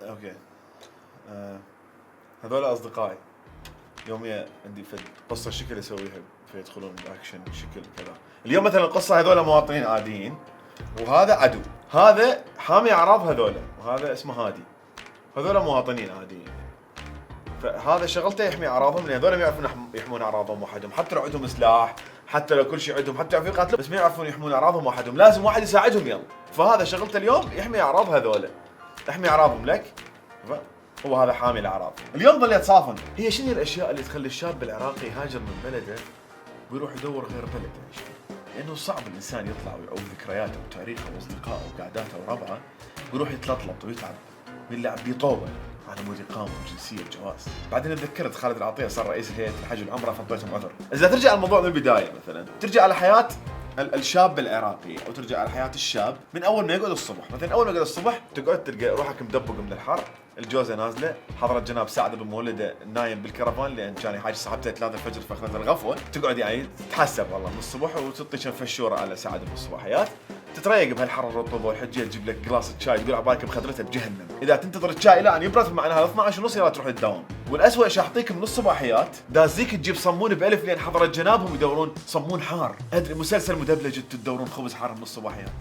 اوكي. هذول اصدقائي يوميا عندي في قصه شكل يسويها فيدخلون باكشن شكل كذا. اليوم مثلا القصه هذول مواطنين عاديين وهذا عدو، هذا حامي اعراض هذول وهذا اسمه هادي. هذول مواطنين عاديين، فهذا شغلته يحمي اعراضهم، لان هذول ما يعرفون يحمون اعراضهم وحدهم، حتى لو عندهم سلاح، حتى لو كل شيء عندهم، حتى لو في قتل، بس ما يعرفون يحمون اعراضهم وحدهم، لازم واحد يساعدهم. يلا فهذا شغلته اليوم يحمي اعراض هذول، يحمي اعراضهم لك. هو هذا حامي الاعراض. اليوم ظل يتصافن. هي شنو الاشياء اللي تخلي الشاب العراقي يهاجر من بلده ويروح يدور غير بلده؟ لانه صعب الانسان يطلع ويعود ذكرياته وتاريخه واصدقائه وقعداته وربعه ويروح يتلطلط ويتعب ويلعب بيطوبه على مود اقامه وجنسيه وجواز. بعدين تذكرت خالد العطيه صار رئيس هيئه الحج والعمره فضيتهم عذر. اذا ترجع الموضوع من البدايه، مثلا ترجع على حياه الشاب العراقي او ترجع على حياه الشاب من اول ما يقعد الصبح. مثلا اول ما يقعد الصبح تقعد تلقى روحك مدبق من الحر، الجوزه نازله، حضره جناب سعد بن مولده نايم بالكرفان لان كان يحاج صاحبته 3 الفجر فاخذت الغفوه. تقعد يعني تتحسب والله من الصبح وتعطي كم فشوره على سعد بالصباحيات، تتريق بهالحر الرطوبه والحجيه، تجيب لك جلاس شاي تقول عبالك بخدرته بجهنم. اذا تنتظر الشاي الى ان يبرد معناها 12:30 يلا تروح الدوام. والاسوء شاحطيك من الصباحيات دازيك تجيب صمون ب1000 لان حضره جنابهم يدورون صمون حار. ادري مسلسل مدبلج تدورون خبز حار من الصباحيات.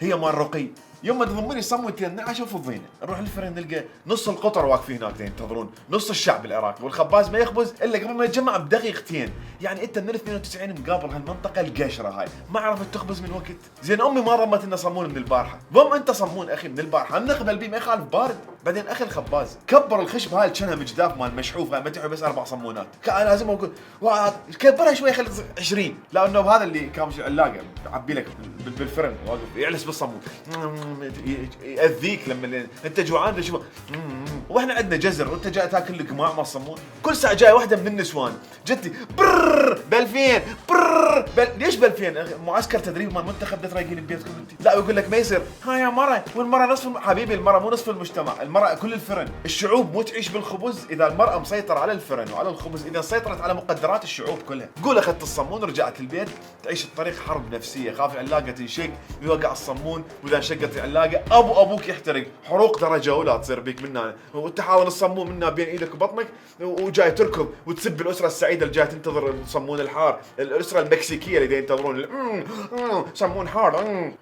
هي مال رقي. يوم ما تضمني صمون 12 وفضينا نروح للفرن نلقى نص القطر واقفين هناك ينتظرون، نص الشعب العراقي، والخباز ما يخبز الا قبل ما يتجمع بدقيقتين. يعني انت من 92 مقابل هالمنطقه القشره هاي ما عرفت تخبز من وقت. زين امي ما ضمت لنا صمون من البارحه، ضم انت صمون اخي من البارحه نقبل بيه ما يخالف بارد. بعدين اخي الخباز كبر الخشب هاي كانها مجداف مال مشحوف، هاي ما تحوي بس 4 صمونات، كان لازم اقول كبرها شوي خلي 20. لانه هذا اللي كامش العلاقه عبي لك بالفرن واقف يعلس بالصمون يأذيك لما انت جوعان تشوف. واحنا عندنا جزر وانت جاي تاكل القماع ما الصمون. كل ساعه جايه واحده من النسوان جتي برر ب2000 برر ليش ب2000 معسكر تدريب مال منتخب ترايقين ببيتكم انت؟ لا يقول لك ما يصير. ها يا مره، والمره نصف حبيبي المره مو نصف المجتمع، المره كل الفرن. الشعوب مو تعيش بالخبز اذا المراه مسيطره على الفرن وعلى الخبز، اذا سيطرت على مقدرات الشعوب كلها. قول اخذت الصمون ورجعت البيت تعيش الطريق حرب نفسيه، خاف العلاقه تنشق ويوقع الصمون، واذا انشقت العلاقه ابوك يحترق، حروق درجه اولى تصير بيك منها، وتحاول الصمون منها بين ايدك وبطنك وجاي تركض وتسب الاسره السعيده اللي جاي تنتظر الصمون الحار، الاسره المكسيكيه اللي ينتظرون صمون حار.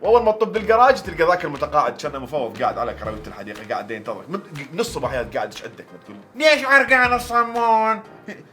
واول ما تطب بالجراج تلقى ذاك المتقاعد كان مفوض قاعد على كرويه الحديقه قاعد ينتظرك نص صباحيات قاعد يشعدك. ما تقول ليش عرقان الصمون؟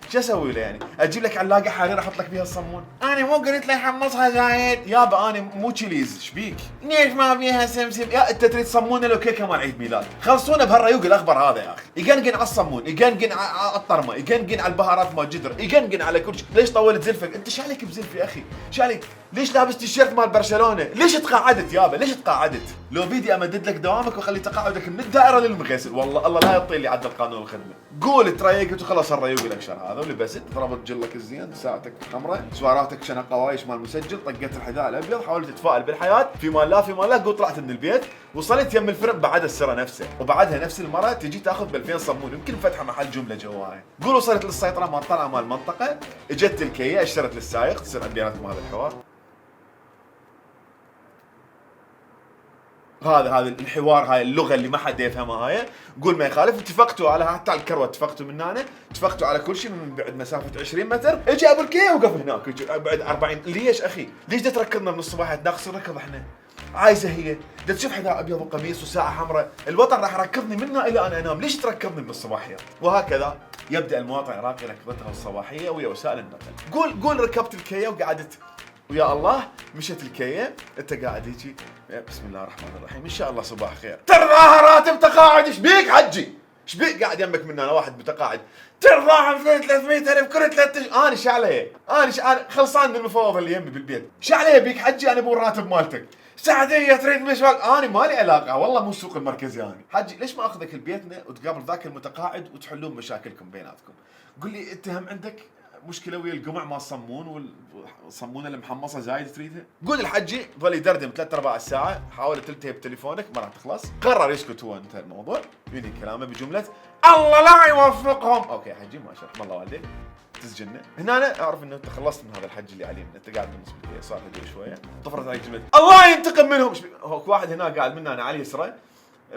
شو اسوي له يعني؟ اجيب لك علاقه حرير احط لك فيها الصمون؟ انا مو قلت له حمصها زايد يابا، انا مو تشيليز شبيك؟ ليش ما فيها سمسم؟ يا انت تريد صمونه لو كيكه مال عيد ميلاد، خلصونا بهالريوق الاخضر هذا يا اخي. يقنقن على الصمون، يقنقن على الطرمه، يقنقن على البهارات مال جدر، يقنقن على كل شيء. ليش طولت زلفك؟ انت ايش عليك بزلفي يا اخي؟ ايش عليك؟ ليش لابس تيشيرت مال برشلونه؟ ليش تقاعدت يابا؟ ليش تقاعدت؟ لو بيدي امدد لك دوامك واخلي تقاعدك من الدائره للمغسل، والله الله لا يعطي لي عدل قانون الخدمه. قول تريقت وخلص الريوق الاكشر هذا ولبست، ضربت جلك الزين، ساعتك حمراء، سواراتك شنق قوايش مال مسجل، طقت الحذاء الابيض، حاولت تتفائل بالحياه، في مال لا قول طلعت من البيت وصلت يم الفرن بعد السره نفسه، وبعدها نفس المره تجي تاخذ ب2000 صمون، يمكن فتحه محل جمله جواها. قول وصلت للسيطره مال طلعه مال المنطقه، اجت الكيه اشترت للسايق، تصير عند بيناتكم هذا الحوار. هذا الحوار، هاي اللغه اللي ما حد يفهمها هاي. قول ما يخالف اتفقتوا على حتى على الكروه، اتفقتوا من هنا، اتفقتوا على كل شيء من بعد مسافه 20 متر، اجي ابو الكيه وقف هناك بعد 40. ليش اخي؟ ليش تركضنا من الصباح ناقص نركض احنا؟ عايزه هي تشوف حذاء ابيض وقميص وساعه حمراء، الوطن راح يركضني منها الى ان انام، ليش تركضني من الصباحيه؟ وهكذا يبدا المواطن العراقي ركضتها الصباحيه ويا وسائل النقل. قول ركبت الكيه وقعدت ويا الله مشت الكيه، انت قاعد هيجي بسم الله الرحمن الرحيم ان شاء الله صباح خير، ترضاها راتب تقاعد، ايش بيك حجي؟ ايش بيك قاعد يمك من انا واحد متقاعد ترضاها 300,000 كل 3 اشهر؟ انا ايش علي؟ انا خلصان من المفاوض اللي يمي بالبيت، ايش علي بيك حجي؟ انا ابو الراتب مالتك سعديه تريد مشوار، انا مالي علاقه والله مو السوق المركزي انا حجي. ليش ما اخذك لبيتنا وتقابل ذاك المتقاعد وتحلون مشاكلكم بيناتكم؟ قل لي انت هم عندك مشكله ويا القمع مال الصمون والصمونه المحمصه زايد تريدها؟ قول الحجي ظل يدردم 3/4 الساعه، حاول تلتهي بتليفونك ما راح تخلص، قرر يسكت هو انتهى الموضوع، ينهي كلامه بجمله الله لا يوفقهم. اوكي حجي ماشي رحم الله والديك، تسجنه. هنا أنا اعرف انه انت خلصت من هذا الحج اللي عليه، انت قاعد بالنسبه لي صار هدوء شويه، طفرت عليك جمله الله ينتقم منهم. هوك واحد هنا قاعد منا انا على يسره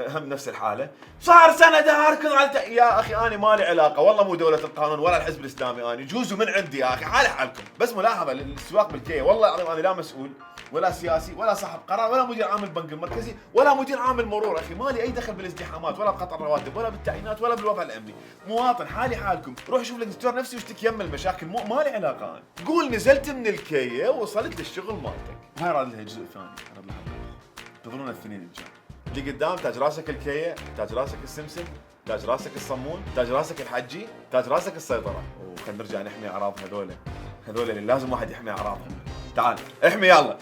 هم نفس الحاله، صار سنه اركض على يا اخي انا ما لي علاقه، والله مو دوله القانون ولا الحزب الاسلامي، انا جوزوا من عندي يا اخي، حالي حالكم. بس ملاحظه للسواق بالكيه، والله العظيم انا لا مسؤول ولا سياسي ولا صاحب قرار ولا مدير عام البنك المركزي ولا مدير عام المرور، اخي ما لي اي دخل بالازدحامات ولا بقطع الرواتب ولا بالتعيينات ولا بالوضع الامني، مواطن حالي حالكم، روح شوف لك دكتور نفسي واشتكي يم المشاكل، ما لي علاقه انا. قول نزلت من الكيه ووصلت للشغل مالتك. هاي راد لها جزء ثاني، راد لها انتظرونا الاثنين الجاي. اللي قدام تاج راسك الكيه، تاج راسك السمسم، تاج راسك الصمون، تاج راسك الحجي، تاج راسك السيطره. وخلينا نرجع نحمي اعراض هذول اللي لازم واحد يحمي اعراضهم. تعال احمي يلا.